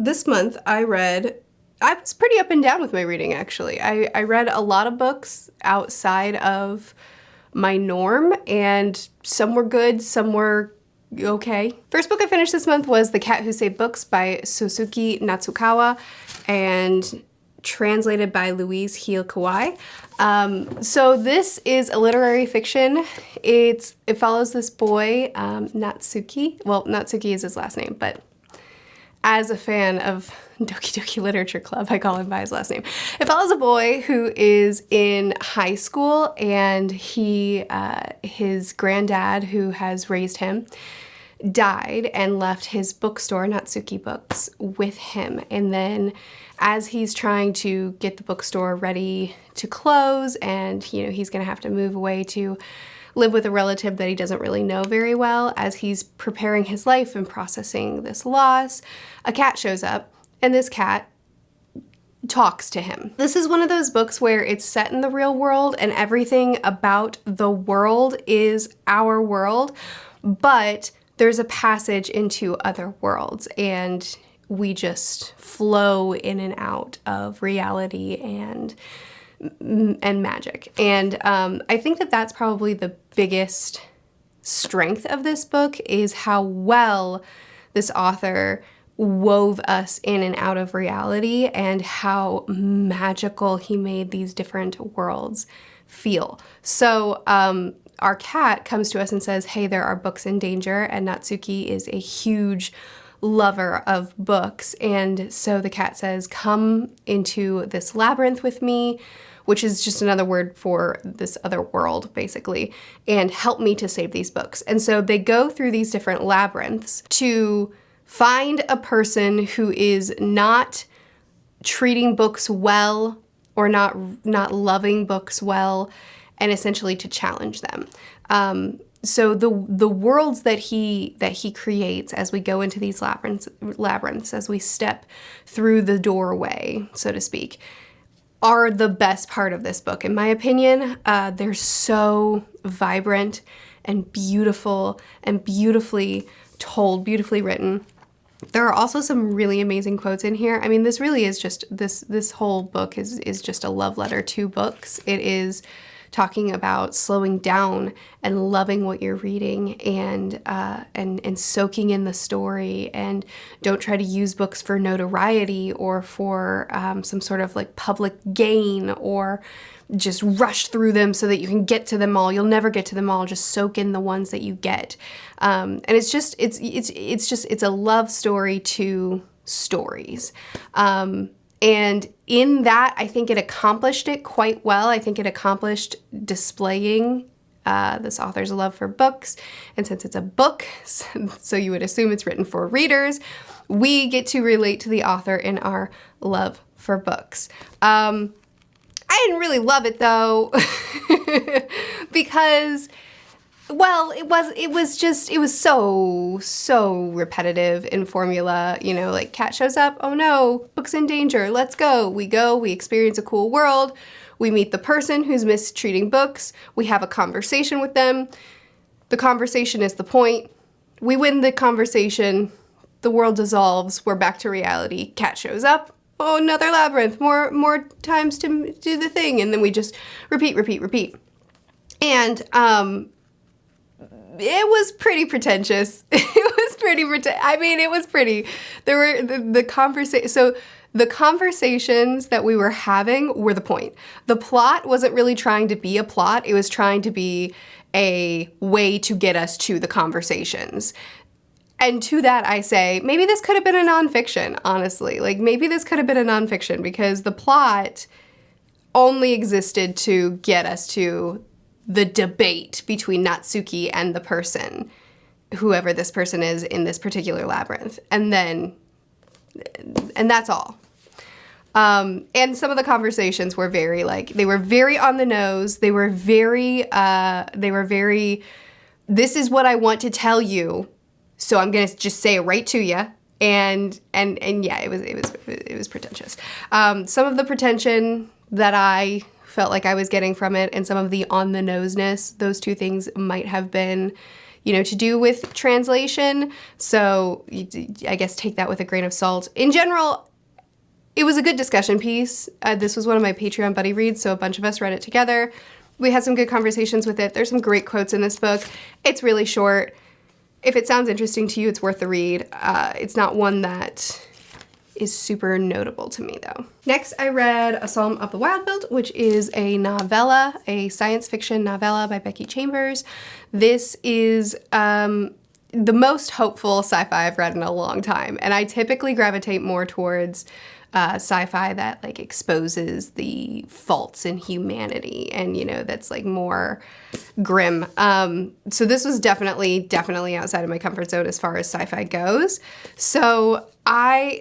This month I was pretty up and down with my reading, actually. I read a lot of books outside of my norm, and some were good, some were okay. First book I finished this month was The Cat Who Saved Books by Suzuki Natsukawa and translated by Louise Heel Kawai. So this is a literary fiction. It follows this boy, Natsuki. Well, Natsuki is his last name, but as a fan of Doki Doki Literature Club, I call him by his last name. It follows a boy who is in high school, and his granddad, who has raised him, died and left his bookstore, Natsuki Books, with him. And then as he's trying to get the bookstore ready to close, and he's gonna have to move away to live with a relative that he doesn't really know very well, as he's preparing his life and processing this loss, a cat shows up, and this cat talks to him. This is one of those books where it's set in the real world and everything about the world is our world, but there's a passage into other worlds, and we just flow in and out of reality and magic. And I think that that's probably the biggest strength of this book, is how well this author wove us in and out of reality, and how magical he made these different worlds feel. So our cat comes to us and says, hey, there are books in danger, and Natsuki is a huge lover of books, and so the cat says, come into this labyrinth with me, which is just another word for this other world, basically, and help me to save these books. And so they go through these different labyrinths to find a person who is not treating books well, or not loving books well, and essentially to challenge them. So the worlds that he creates as we go into these labyrinths, as we step through the doorway, so to speak, are the best part of this book, in my opinion. They're so vibrant and beautiful and beautifully told, beautifully written. There are also some really amazing quotes in here. I mean, this really is just, this whole book is just a love letter to books. It is talking about slowing down and loving what you're reading, and soaking in the story, and don't try to use books for notoriety or for some sort of like public gain, or just rush through them so that you can get to them all. You'll never get to them all. Just soak in the ones that you get. And it's a love story to stories. And in that, I think it accomplished it quite well. I think it accomplished displaying this author's love for books. And since it's a book, so you would assume it's written for readers, we get to relate to the author in our love for books. I didn't really love it though, because, well, it was so repetitive in formula, like cat shows up, oh no, book's in danger, let's go, we experience a cool world, we meet the person who's mistreating books, we have a conversation with them, the conversation is the point, we win the conversation, the world dissolves, we're back to reality, cat shows up, oh, another labyrinth, more times to do the thing, and then we just repeat. And it was pretty pretentious. It was pretty. There were the conversations that we were having were the point. The plot wasn't really trying to be a plot. It was trying to be a way to get us to the conversations. And to that I say, maybe this could have been a nonfiction, honestly. Like, maybe this could have been a nonfiction, because the plot only existed to get us to the debate between Natsuki and the person, whoever this person is in this particular labyrinth. And that's all. And some of the conversations were very, they were very on the nose. They were very, this is what I want to tell you, so I'm gonna just say it right to you. And yeah, it was pretentious. Some of the pretension that I felt like I was getting from it, and some of the on the noseness, those two things might have been, to do with translation. So I guess take that with a grain of salt. In general, it was a good discussion piece. This was one of my Patreon buddy reads, so a bunch of us read it together. We had some good conversations with it. There's some great quotes in this book. It's really short. If it sounds interesting to you, it's worth the read. It's not one that is super notable to me, though. Next, I read A Psalm of the Wild-Built, which is a novella, a science fiction novella by Becky Chambers. This is the most hopeful sci-fi I've read in a long time, and I typically gravitate more towards sci-fi that like exposes the faults in humanity and that's like more grim. So this was definitely outside of my comfort zone as far as sci-fi goes. So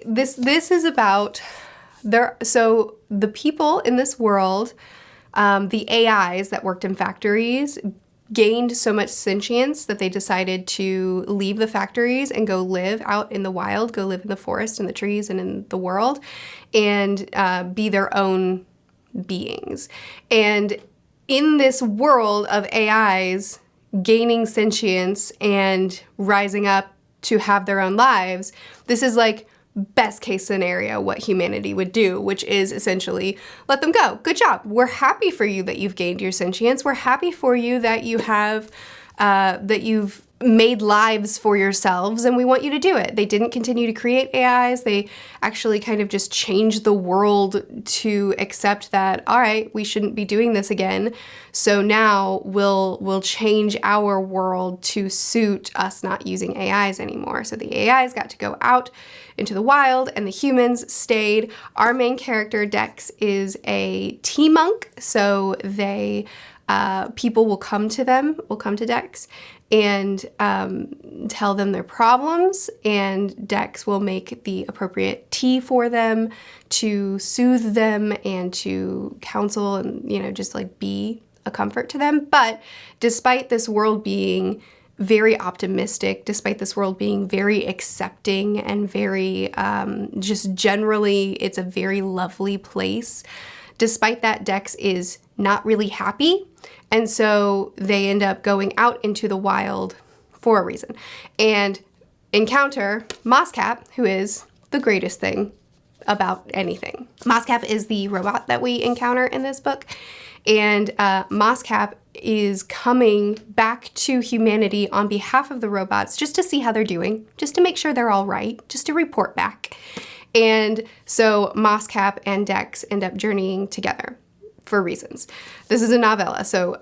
this is about the people in this world, the AIs that worked in factories gained so much sentience that they decided to leave the factories and go live out in the wild, go live in the forest and the trees and in the world, and be their own beings. And in this world of AIs gaining sentience and rising up to have their own lives, this is like best case scenario what humanity would do, which is essentially let them go. Good job. We're happy for you that you've gained your sentience. We're happy for you that you have that you've made lives for yourselves, and we want you to do it. They didn't continue to create AIs. They actually kind of just changed the world to accept that, all right, we shouldn't be doing this again. So now we'll change our world to suit us not using AIs anymore. So the AIs got to go out into the wild and the humans stayed. Our main character, Dex, is a tea monk. So people will come to Dex and tell them their problems, and Dex will make the appropriate tea for them to soothe them and to counsel and, just like be a comfort to them. But despite this world being very optimistic, despite this world being very accepting and very, just generally, it's a very lovely place. Despite that, Dex is not really happy. And so they end up going out into the wild for a reason and encounter Moscap, who is the greatest thing about anything. Moscap is the robot that we encounter in this book. And Moscap is coming back to humanity on behalf of the robots just to see how they're doing, just to make sure they're all right, just to report back. And so Moscap and Dex end up journeying together for reasons. This is a novella, so,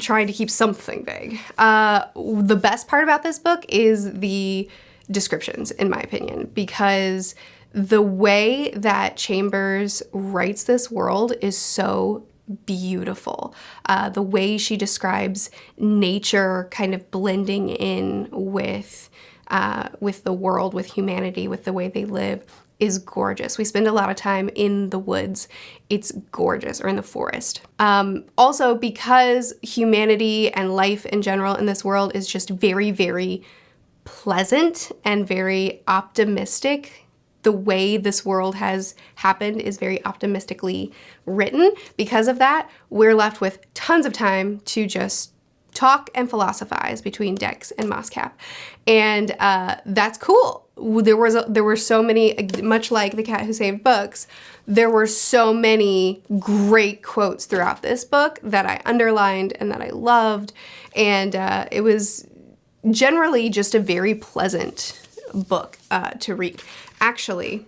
trying to keep something vague. The best part about this book is the descriptions, in my opinion, because the way that Chambers writes this world is so beautiful. The way she describes nature kind of blending in with the world, with humanity, with the way they live is gorgeous. We spend a lot of time in the woods. It's gorgeous, or in the forest. Also, because humanity and life in general in this world is just very, very pleasant and very optimistic, the way this world has happened is very optimistically written. Because of that, we're left with tons of time to just talk and philosophize between Dex and Moscap. And that's cool. There were so many, much like The Cat Who Saved Books, there were so many great quotes throughout this book that I underlined and that I loved. And it was generally just a very pleasant book to read. Actually,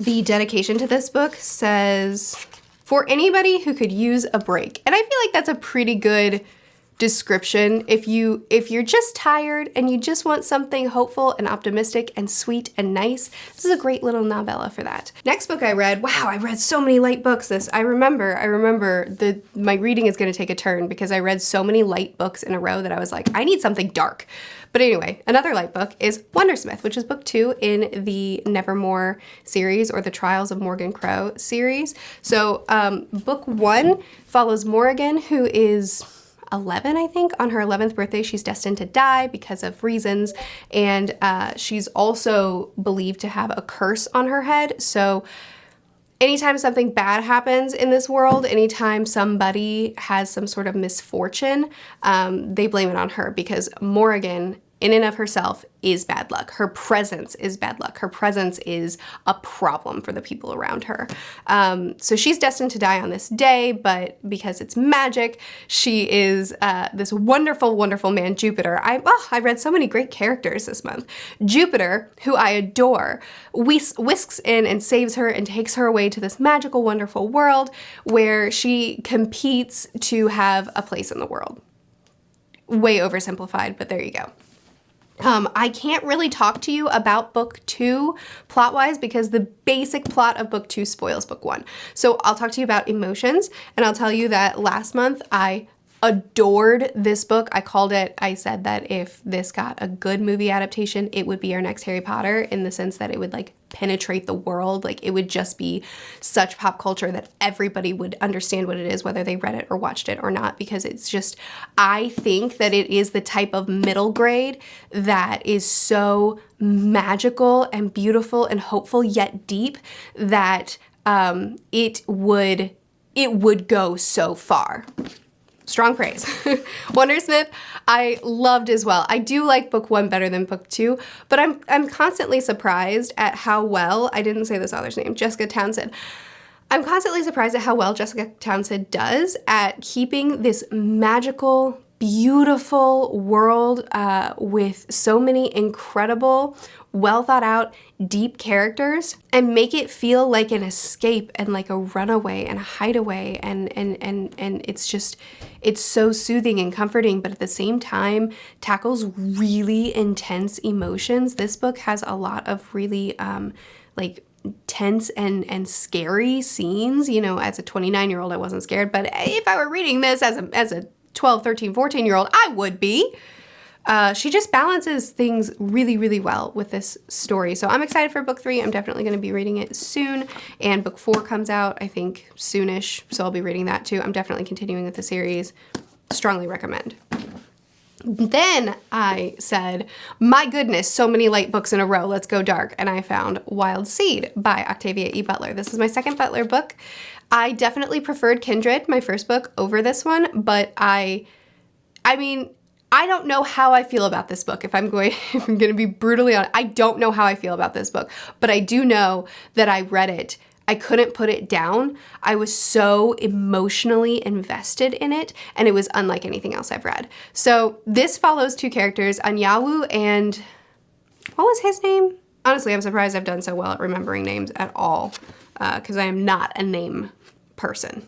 the dedication to this book says, for anybody who could use a break. And I feel like that's a pretty good description. If you're just tired and you just want something hopeful and optimistic and sweet and nice, this is a great little novella for that. Next book I read, wow, I read so many light books. I remember my reading is going to take a turn because I read so many light books in a row that I was like, I need something dark. But anyway, another light book is Wundersmith, which is book 2 in the Nevermore series, or the Trials of Morgan Crow series. So book 1 follows Morrigan, who is 11, I think. On her 11th birthday, she's destined to die because of reasons, and she's also believed to have a curse on her head. So anytime something bad happens in this world, anytime somebody has some sort of misfortune, they blame it on her because Morrigan, in and of herself, is bad luck. Her presence is bad luck. Her presence is a problem for the people around her. So she's destined to die on this day, but because it's magic, she is this wonderful, wonderful man, Jupiter. I read so many great characters this month. Jupiter, who I adore, whisks in and saves her and takes her away to this magical, wonderful world where she competes to have a place in the world. Way oversimplified, but there you go. I can't really talk to you about book 2 plot-wise because the basic plot of book 2 spoils book 1. So I'll talk to you about emotions, and I'll tell you that last month I adored this book. I said that if this got a good movie adaptation, it would be our next Harry Potter, in the sense that it would like penetrate the world. Like it would just be such pop culture that everybody would understand what it is, whether they read it or watched it or not, because it's just, I think that it is the type of middle grade that is so magical and beautiful and hopeful yet deep that it would go so far. Strong praise. Wundersmith, I loved as well. I do like book 1 better than book 2, but I'm constantly surprised at how well, I didn't say this author's name, Jessica Townsend. I'm constantly surprised at how well Jessica Townsend does at keeping this magical, beautiful world with so many incredible, well thought out, deep characters, and make it feel like an escape and like a runaway and a hideaway, and it's so soothing and comforting, but at the same time tackles really intense emotions. This book has a lot of really like tense and scary scenes. You know, as a 29-year-old I wasn't scared, but if I were reading this as a 12, 13, 14-year-old, I would be. She just balances things really, really well with this story. So I'm excited for book 3. I'm definitely going to be reading it soon. And book 4 comes out, I think, soonish. So I'll be reading that too. I'm definitely continuing with the series. Strongly recommend. Then I said, my goodness, so many light books in a row. Let's go dark. And I found Wild Seed by Octavia E. Butler. This is my second Butler book. I definitely preferred Kindred, my first book, over this one. But I mean, I don't know how I feel about this book. If I'm going to be brutally honest, I don't know how I feel about this book, but I do know that I read it. I couldn't put it down. I was so emotionally invested in it, and it was unlike anything else I've read. So this follows 2 characters, Anyanwu and, what was his name? Honestly, I'm surprised I've done so well at remembering names at all, because I am not a name person.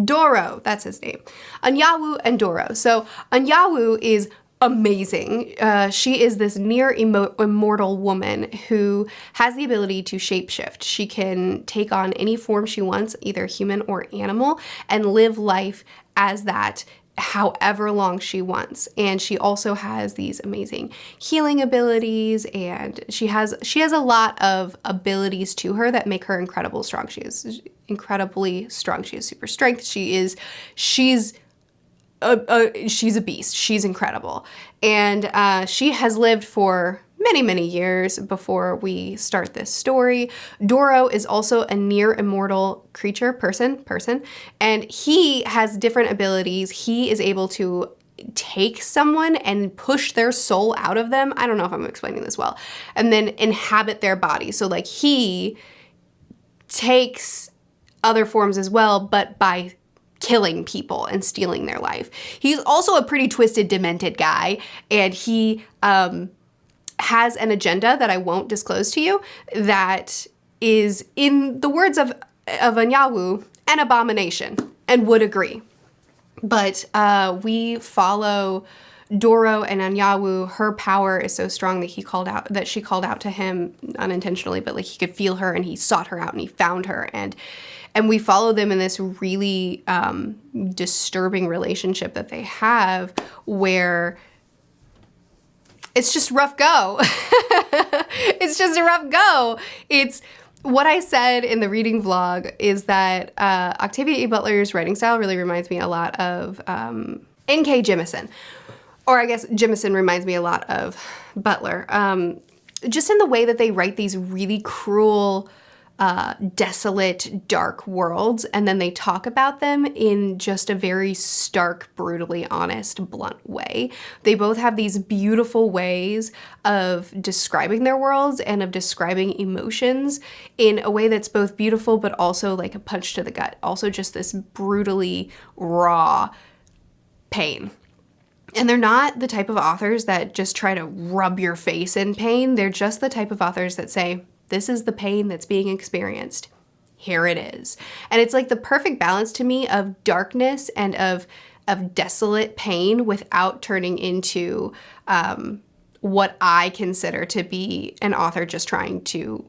Doro, that's his name. Anyanwu and Doro. So Anyanwu is amazing. She is this near immortal woman who has the ability to shapeshift. She can take on any form she wants, either human or animal, and live life as that however long she wants. And she also has these amazing healing abilities, and she has a lot of abilities to her that make her incredibly strong. She is incredibly strong. She has super strength. She's a beast. She's incredible. And she has lived for many, many years before we start this story. Doro is also a near immortal creature, person, and he has different abilities. He is able to take someone and push their soul out of them. I don't know if I'm explaining this well. And then inhabit their body. So like he takes other forms as well, but by killing people and stealing their life. He's also a pretty twisted, demented guy, and he has an agenda that I won't disclose to you that is, in the words of Anyanwu, an abomination, and would agree. But we follow Doro and Anyanwu. Her power is so strong that she called out to him unintentionally, but like he could feel her, and he sought her out and he found her, and we follow them in this really disturbing relationship that they have, where it's just rough go. It's just a rough go. It's what I said in the reading vlog is that Octavia E. Butler's writing style really reminds me a lot of N.K. Jemisin. Or I guess Jemisin reminds me a lot of Butler. Just in the way that they write these really cruel desolate, dark worlds, and then they talk about them in just a very stark, brutally honest, blunt way. They both have these beautiful ways of describing their worlds and of describing emotions in a way that's both beautiful but also like a punch to the gut. Also just this brutally raw pain. And they're not the type of authors that just try to rub your face in pain. They're just the type of authors that say, this is the pain that's being experienced. Here it is. And it's like the perfect balance to me of darkness and of desolate pain without turning into what I consider to be an author just trying to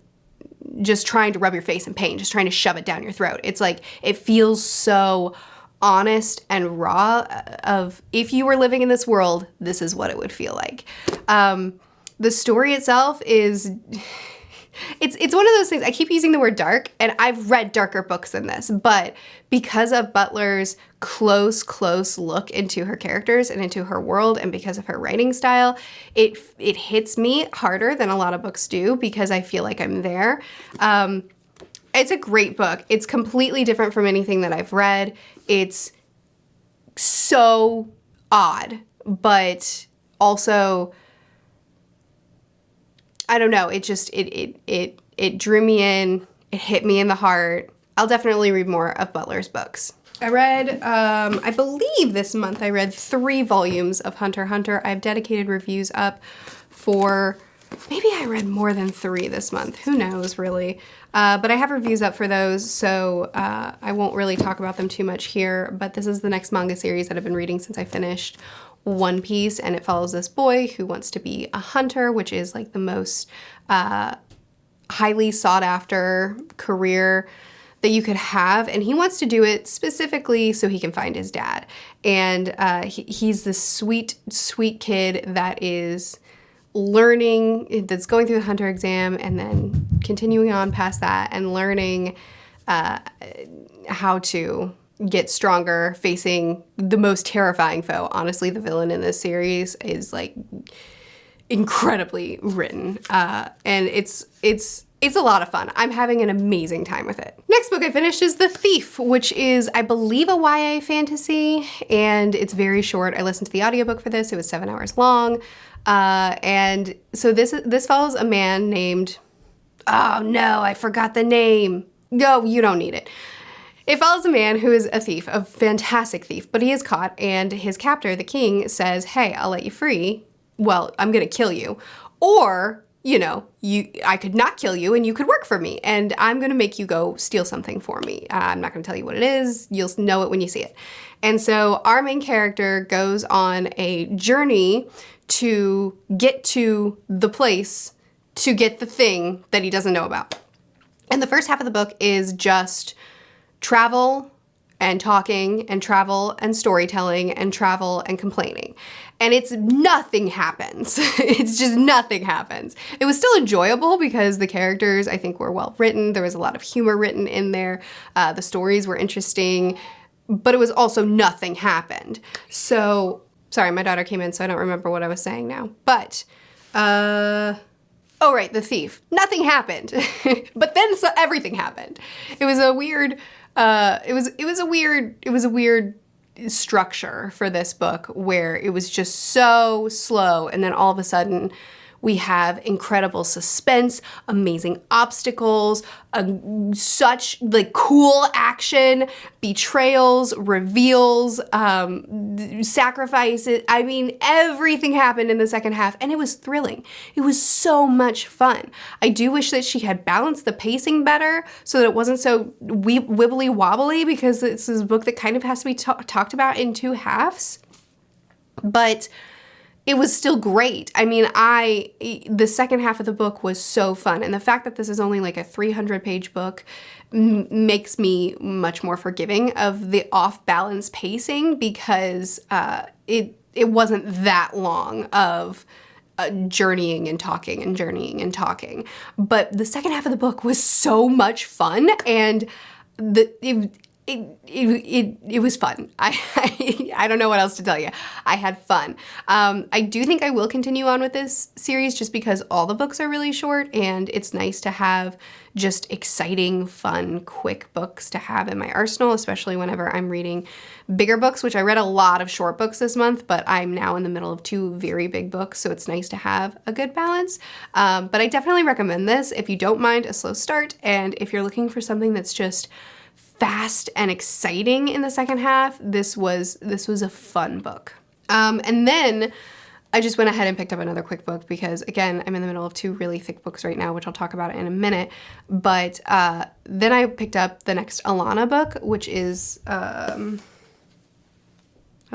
rub your face in pain, just trying to shove it down your throat. It's like, it feels so honest and raw of, if you were living in this world, this is what it would feel like. The story itself is... It's one of those things, I keep using the word dark, and I've read darker books than this, but because of Butler's close look into her characters and into her world, and because of her writing style, it hits me harder than a lot of books do because I feel like I'm there. It's a great book. It's completely different from anything that I've read. It's so odd, but also... I don't know, it just, it drew me in, it hit me in the heart. I'll definitely read more of Butler's books. I read, I believe this month I read 3 volumes of Hunter x Hunter. I have dedicated reviews up for, maybe I read more than 3 this month, who knows really. But I have reviews up for those, so I won't really talk about them too much here, but this is the next manga series that I've been reading since I finished One Piece, and it follows this boy who wants to be a hunter, which is like the most highly sought after career that you could have, and he wants to do it specifically so he can find his dad. And he's this sweet kid that is learning, that's going through the hunter exam and then continuing on past that and learning how to get stronger, facing the most terrifying foe. Honestly, the villain in this series is like incredibly written, and it's a lot of fun. I'm having an amazing time with it. Next book I finished is The Thief, which is, I believe, a YA fantasy, and it's very short. I listened to the audiobook for this. It was 7 hours long, and so this follows a man named, oh no, I forgot the name. No, you don't need it. It follows a man who is a thief, a fantastic thief, but he is caught, and his captor, the king, says, hey, I'll let you free. Well, I'm gonna kill you. Or, you know, I could not kill you and you could work for me, and I'm gonna make you go steal something for me. I'm not gonna tell you what it is. You'll know it when you see it. And so our main character goes on a journey to get to the place to get the thing that he doesn't know about. And the first half of the book is just travel and talking and travel and storytelling and travel and complaining. And it's nothing happens. It's just nothing happens. It was still enjoyable because the characters, I think, were well written. There was a lot of humor written in there. The stories were interesting, but it was also nothing happened. So, sorry, my daughter came in, so I don't remember what I was saying now. But, oh right, the thief. Nothing happened. But then everything happened. It was a weird, it was a weird structure for this book where it was just so slow, and then all of a sudden we have incredible suspense, amazing obstacles, such like cool action, betrayals, reveals, sacrifices. I mean, everything happened in the second half, and it was thrilling. It was so much fun. I do wish that she had balanced the pacing better so that it wasn't so wibbly wobbly, because this is a book that kind of has to be talked about in 2 halves. But it was still great. I mean, the second half of the book was so fun. And the fact that this is only like a 300-page book makes me much more forgiving of the off-balance pacing, because it wasn't that long of journeying and talking and journeying and talking. But the second half of the book was so much fun, and it was fun. I don't know what else to tell you. I had fun. I do think I will continue on with this series just because all the books are really short, and it's nice to have just exciting, fun, quick books to have in my arsenal, especially whenever I'm reading bigger books, which I read a lot of short books this month, but I'm now in the middle of 2 very big books, so it's nice to have a good balance. But I definitely recommend this if you don't mind a slow start, and if you're looking for something that's just fast and exciting in the second half, this was a fun book. And then I just went ahead and picked up another quick book because, again, I'm in the middle of 2 really thick books right now, which I'll talk about in a minute. But then I picked up the next Alana book, which is, I'll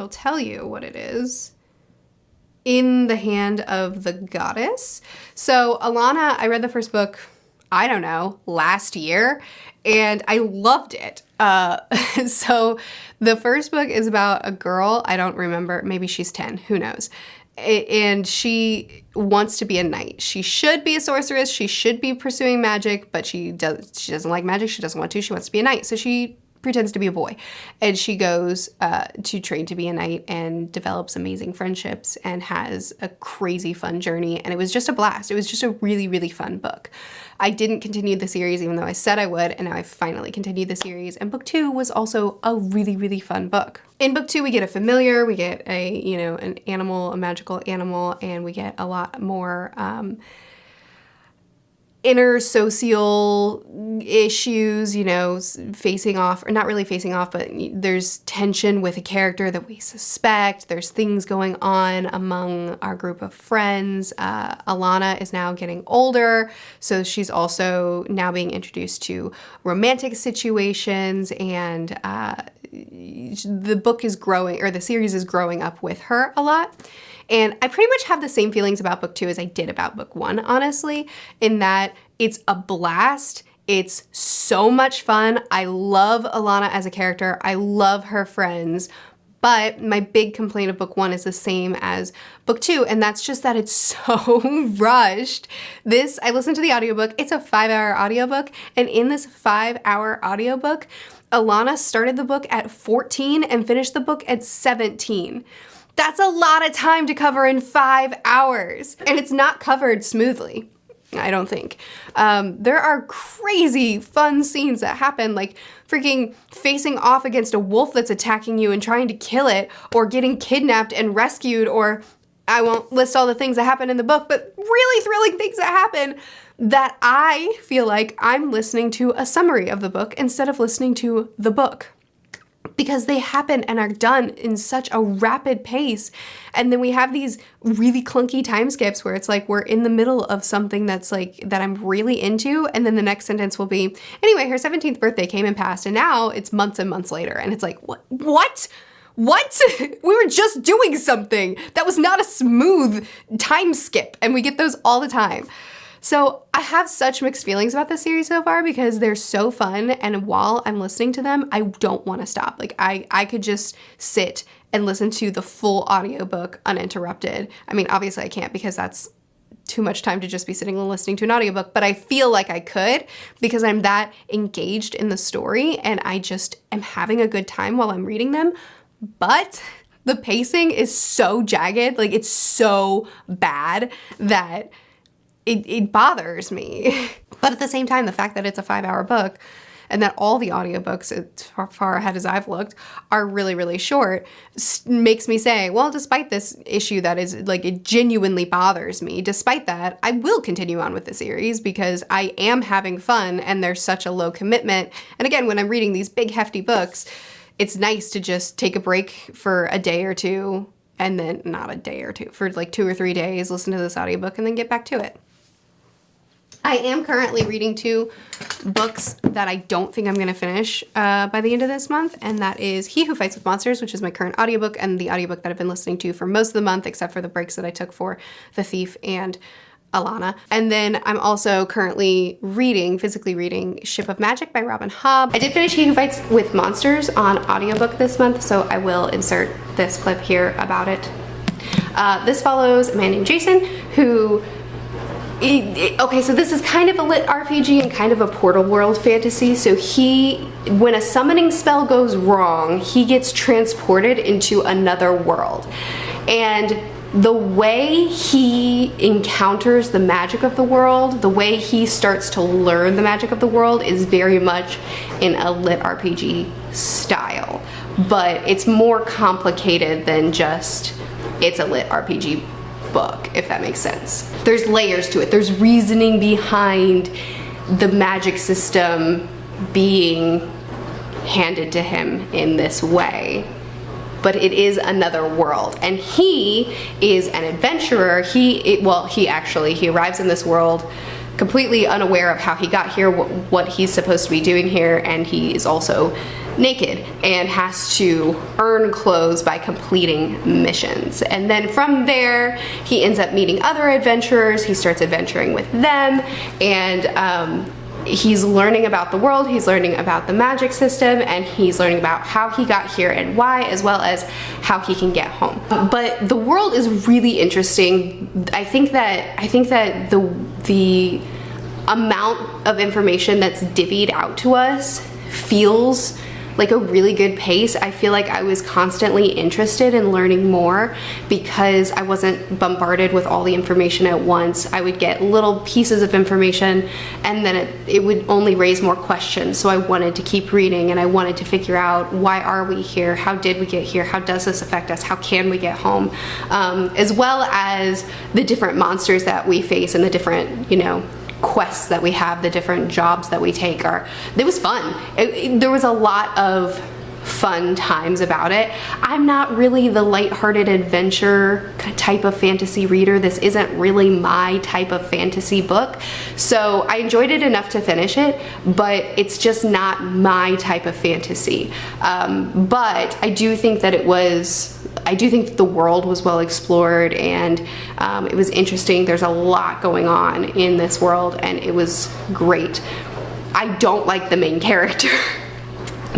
tell you what it is. In the Hand of the Goddess. So Alana, I read the first book, I don't know, last year, and I loved it. So the first book is about a girl, I don't remember, maybe she's 10, who knows. And she wants to be a knight. She should be a sorceress, she should be pursuing magic, but she doesn't like magic, she doesn't want to, she wants to be a knight. So she pretends to be a boy, and she goes to train to be a knight and develops amazing friendships and has a crazy fun journey, and it was just a blast. It was just a really, really fun book. I didn't continue the series even though I said I would, and now I finally continued the series, and book 2 was also a really, really fun book. In book 2 we get a familiar, we get an animal, a magical animal, and we get a lot more inner social issues, facing off, or not really facing off, but there's tension with a character that we suspect. There's things going on among our group of friends. Alana is now getting older, so she's also now being introduced to romantic situations, and the book is growing, or the series is growing up with her a lot. And I pretty much have the same feelings about book 2 as I did about book 1, honestly, in that it's a blast. It's so much fun. I love Alana as a character. I love her friends. But my big complaint of book 1 is the same as book 2, and that's just that it's so rushed. I listened to the audiobook. It's a 5-hour audiobook, and in this 5-hour audiobook, Alana started the book at 14 and finished the book at 17. That's a lot of time to cover in 5 hours, and it's not covered smoothly, I don't think. There are crazy fun scenes that happen, like freaking facing off against a wolf that's attacking you and trying to kill it, or getting kidnapped and rescued, or I won't list all the things that happen in the book, but really thrilling things that happen that I feel like I'm listening to a summary of the book instead of listening to the book. Because they happen and are done in such a rapid pace. And then we have these really clunky time skips where it's like we're in the middle of something that's like, that I'm really into, and then the next sentence will be, anyway, her 17th birthday came and passed, and now it's months and months later. And it's like, what? We were just doing something. That was not a smooth time skip, and we get those all the time. So I have such mixed feelings about this series so far because they're so fun, and while I'm listening to them, I don't want to stop. Like I could just sit and listen to the full audiobook uninterrupted. I mean, obviously I can't because that's too much time to just be sitting and listening to an audiobook, but I feel like I could because I'm that engaged in the story and I just am having a good time while I'm reading them. But the pacing is so jagged, like it's so bad that it bothers me. But at the same time, the fact that it's a 5-hour book and that all the audiobooks, as far ahead as I've looked, are really, really short, makes me say, well, despite this issue that is, like, it genuinely bothers me, despite that, I will continue on with the series because I am having fun and there's such a low commitment. And again, when I'm reading these big, hefty books, it's nice to just take a break for a day or two, and then, not a day or two, for like 2 or 3 days, listen to this audiobook and then get back to it. I am currently reading 2 books that I don't think I'm going to finish by the end of this month, and that is He Who Fights with Monsters, which is my current audiobook, and the audiobook that I've been listening to for most of the month, except for the breaks that I took for The Thief and Alana. And then I'm also currently physically reading Ship of Magic by Robin Hobb. I did finish He Who Fights with Monsters on audiobook this month, so I will insert this clip here about it. This follows a man named Jason who Okay, so this is kind of a lit RPG and kind of a Portal World fantasy. So when a summoning spell goes wrong, he gets transported into another world. And the way he encounters the magic of the world, the way he starts to learn the magic of the world is very much in a lit RPG style. But it's more complicated than just it's a lit RPG book, if that makes sense. There's layers to it. There's reasoning behind the magic system being handed to him in this way. But it is another world, and he is an adventurer. He arrives in this world completely unaware of how he got here, what he's supposed to be doing here, and he is also naked and has to earn clothes by completing missions. And then from there, he ends up meeting other adventurers. He starts adventuring with them, and he's learning about the world, he's learning about the magic system, and he's learning about how he got here and why, as well as how he can get home. But the world is really interesting. I think that the amount of information that's divvied out to us feels like a really good pace. I feel like I was constantly interested in learning more because I wasn't bombarded with all the information at once. I would get little pieces of information, and then it would only raise more questions. So I wanted to keep reading, and I wanted to figure out, why are we here? How did we get here? How does this affect us? How can we get home? As well as the different monsters that we face and the different, quests that we have, the different jobs that we take. It was fun. There was a lot of fun times about it. I'm not really the lighthearted adventure type of fantasy reader. This isn't really my type of fantasy book. So I enjoyed it enough to finish it, but it's just not my type of fantasy. But I do think that the world was well explored, and it was interesting. There's a lot going on in this world, and it was great. I don't like the main character.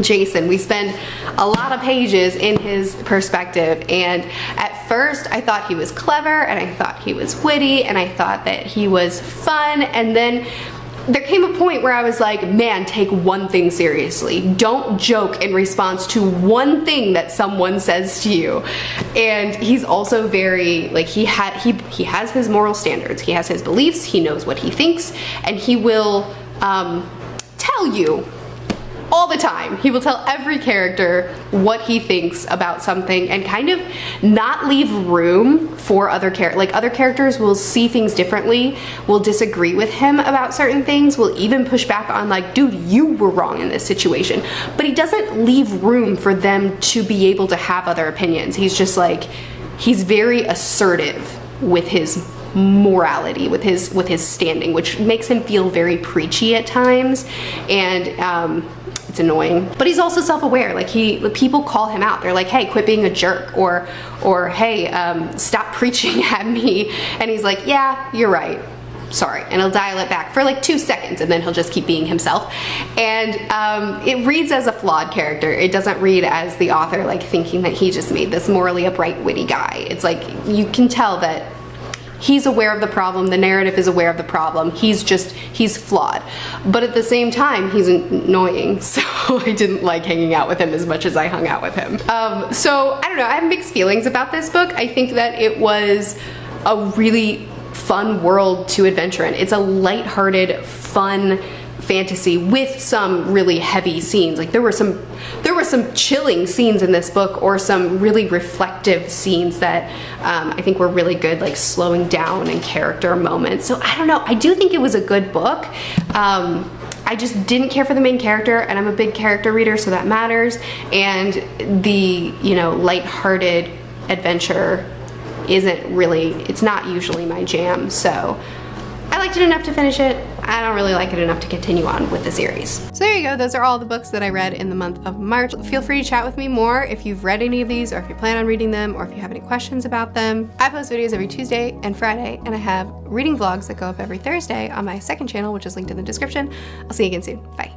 Jason. We spend a lot of pages in his perspective, and at first I thought he was clever, and I thought he was witty, and I thought that he was fun, and then there came a point where I was like, man, take one thing seriously. Don't joke in response to one thing that someone says to you. And he's also very, like, he has his moral standards. He has his beliefs. He knows what he thinks, and he will tell you all the time. He will tell every character what he thinks about something and kind of not leave room for other characters. Like, other characters will see things differently, will disagree with him about certain things, will even push back on, like, dude, you were wrong in this situation. But he doesn't leave room for them to be able to have other opinions. He's just like, he's very assertive with his morality, with his standing, which makes him feel very preachy at times, and it's annoying. But he's also self-aware. Like, people call him out. They're like, hey, quit being a jerk, or hey, stop preaching at me, and he's like, yeah, you're right, sorry, and he'll dial it back for like 2 seconds, and then he'll just keep being himself. And it reads as a flawed character. It doesn't read as the author like thinking that he just made this morally upright, witty guy. It's like, you can tell that he's aware of the problem, the narrative is aware of the problem, he's flawed. But at the same time, he's annoying, so I didn't like hanging out with him as much as I hung out with him. So, I don't know, I have mixed feelings about this book. I think that it was a really fun world to adventure in. It's a lighthearted, fun fantasy with some really heavy scenes. Like, there were some chilling scenes in this book, or some really reflective scenes that I think were really good, like slowing down and character moments. So I don't know, I do think it was a good book. I just didn't care for the main character, and I'm a big character reader, so that matters. And the, lighthearted adventure it's not usually my jam. So I liked it enough to finish it. I don't really like it enough to continue on with the series. So there you go, those are all the books that I read in the month of March. Feel free to chat with me more if you've read any of these, or if you plan on reading them, or if you have any questions about them. I post videos every Tuesday and Friday, and I have reading vlogs that go up every Thursday on my second channel, which is linked in the description. I'll see you again soon. Bye.